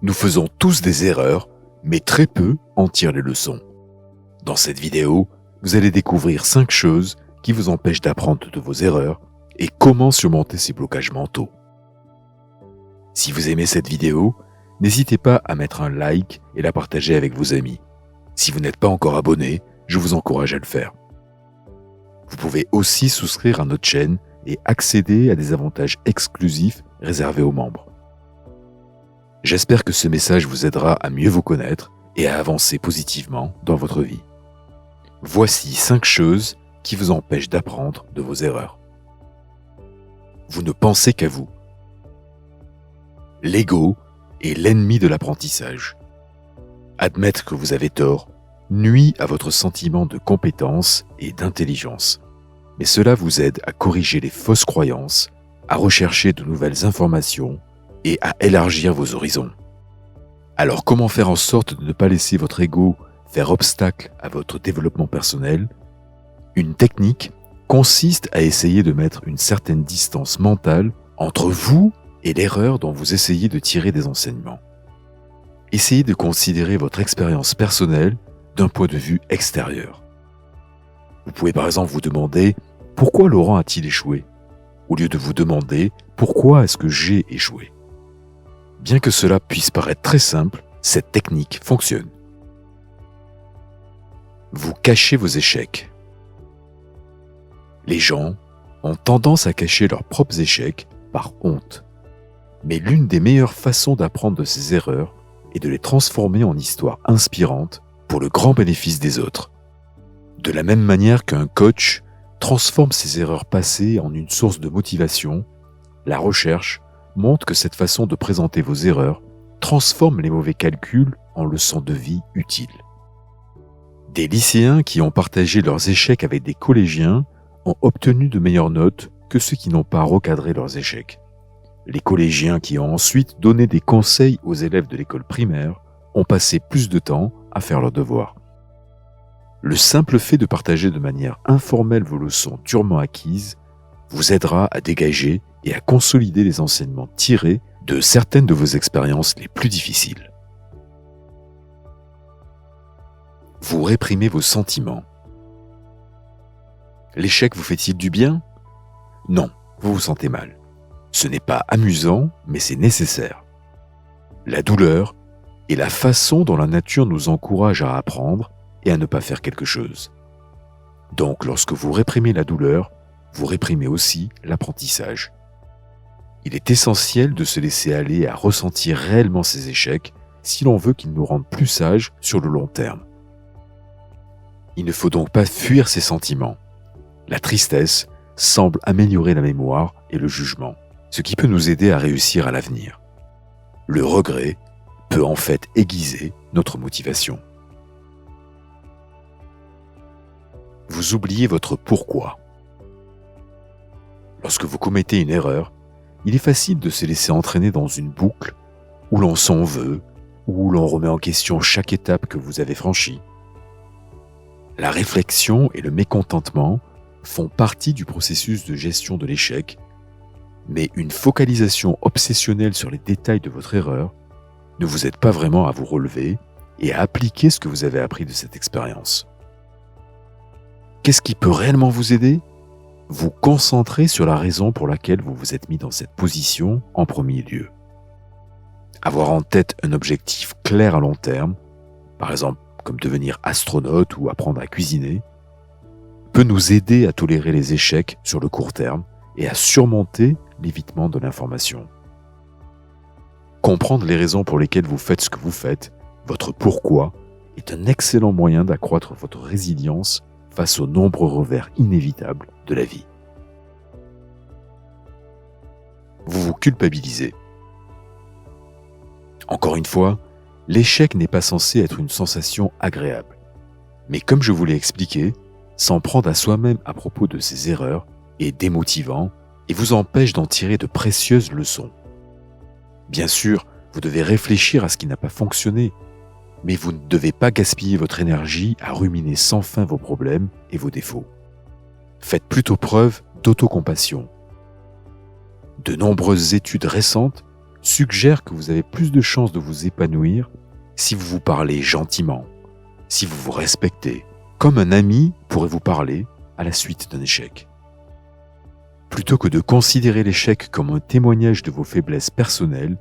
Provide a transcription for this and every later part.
Nous faisons tous des erreurs, mais très peu en tirent les leçons. Dans cette vidéo, vous allez découvrir 5 choses qui vous empêchent d'apprendre de vos erreurs et comment surmonter ces blocages mentaux. Si vous aimez cette vidéo, n'hésitez pas à mettre un like et la partager avec vos amis. Si vous n'êtes pas encore abonné, je vous encourage à le faire. Vous pouvez aussi souscrire à notre chaîne et accéder à des avantages exclusifs réservés aux membres. J'espère que ce message vous aidera à mieux vous connaître et à avancer positivement dans votre vie. Voici 5 choses qui vous empêchent d'apprendre de vos erreurs. Vous ne pensez qu'à vous. L'ego est l'ennemi de l'apprentissage. Admettre que vous avez tort nuit à votre sentiment de compétence et d'intelligence. Mais cela vous aide à corriger les fausses croyances, à rechercher de nouvelles informations et à élargir vos horizons. Alors comment faire en sorte de ne pas laisser votre ego faire obstacle à votre développement personnel? Une technique consiste à essayer de mettre une certaine distance mentale entre vous et l'erreur dont vous essayez de tirer des enseignements. Essayez de considérer votre expérience personnelle d'un point de vue extérieur. Vous pouvez par exemple vous demander « Pourquoi Laurent a-t-il échoué ?» au lieu de vous demander « Pourquoi est-ce que j'ai échoué ?» Bien que cela puisse paraître très simple, cette technique fonctionne. Vous cachez vos échecs. Les gens ont tendance à cacher leurs propres échecs par honte. Mais l'une des meilleures façons d'apprendre de ces erreurs est de les transformer en histoires inspirantes pour le grand bénéfice des autres. De la même manière qu'un coach transforme ses erreurs passées en une source de motivation, la recherche montre que cette façon de présenter vos erreurs transforme les mauvais calculs en leçons de vie utiles. Des lycéens qui ont partagé leurs échecs avec des collégiens ont obtenu de meilleures notes que ceux qui n'ont pas recadré leurs échecs. Les collégiens qui ont ensuite donné des conseils aux élèves de l'école primaire ont passé plus de temps à faire leurs devoirs. Le simple fait de partager de manière informelle vos leçons durement acquises vous aidera à dégager et à consolider les enseignements tirés de certaines de vos expériences les plus difficiles. Vous réprimez vos sentiments. L'échec vous fait-il du bien? Non, vous vous sentez mal. Ce n'est pas amusant, mais c'est nécessaire. La douleur est la façon dont la nature nous encourage à apprendre et à ne pas faire quelque chose. Donc, lorsque vous réprimez la douleur, vous réprimez aussi l'apprentissage. Il est essentiel de se laisser aller à ressentir réellement ses échecs si l'on veut qu'ils nous rendent plus sages sur le long terme. Il ne faut donc pas fuir ces sentiments. La tristesse semble améliorer la mémoire et le jugement, ce qui peut nous aider à réussir à l'avenir. Le regret peut en fait aiguiser notre motivation. Vous oubliez votre pourquoi. Lorsque vous commettez une erreur, il est facile de se laisser entraîner dans une boucle où l'on s'en veut, où l'on remet en question chaque étape que vous avez franchie. La réflexion et le mécontentement font partie du processus de gestion de l'échec, mais une focalisation obsessionnelle sur les détails de votre erreur ne vous aide pas vraiment à vous relever et à appliquer ce que vous avez appris de cette expérience. Qu'est-ce qui peut réellement vous aider? Vous concentrer sur la raison pour laquelle vous vous êtes mis dans cette position en premier lieu. Avoir en tête un objectif clair à long terme, par exemple comme devenir astronaute ou apprendre à cuisiner, peut nous aider à tolérer les échecs sur le court terme et à surmonter l'évitement de l'information. Comprendre les raisons pour lesquelles vous faites ce que vous faites, votre pourquoi, est un excellent moyen d'accroître votre résilience face aux nombreux revers inévitables de la vie. Vous vous culpabilisez. Encore une fois, l'échec n'est pas censé être une sensation agréable. Mais comme je vous l'ai expliqué, s'en prendre à soi-même à propos de ses erreurs est démotivant et vous empêche d'en tirer de précieuses leçons. Bien sûr, vous devez réfléchir à ce qui n'a pas fonctionné, mais vous ne devez pas gaspiller votre énergie à ruminer sans fin vos problèmes et vos défauts. Faites plutôt preuve d'autocompassion. De nombreuses études récentes suggère que vous avez plus de chances de vous épanouir si vous vous parlez gentiment, si vous vous respectez, comme un ami pourrait vous parler à la suite d'un échec. Plutôt que de considérer l'échec comme un témoignage de vos faiblesses personnelles,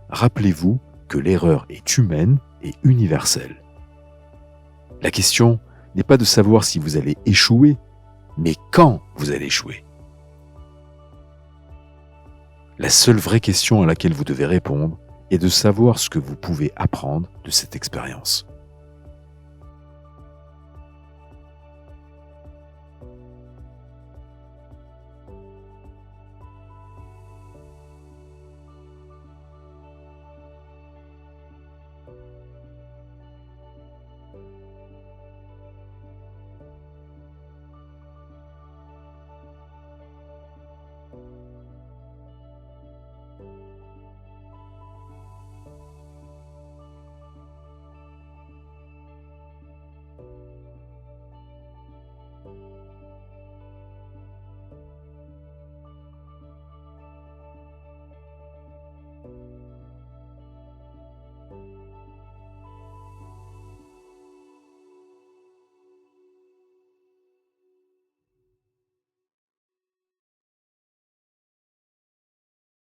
rappelez-vous que l'erreur est humaine et universelle. La question n'est pas de savoir si vous allez échouer, mais quand vous allez échouer. La seule vraie question à laquelle vous devez répondre est de savoir ce que vous pouvez apprendre de cette expérience.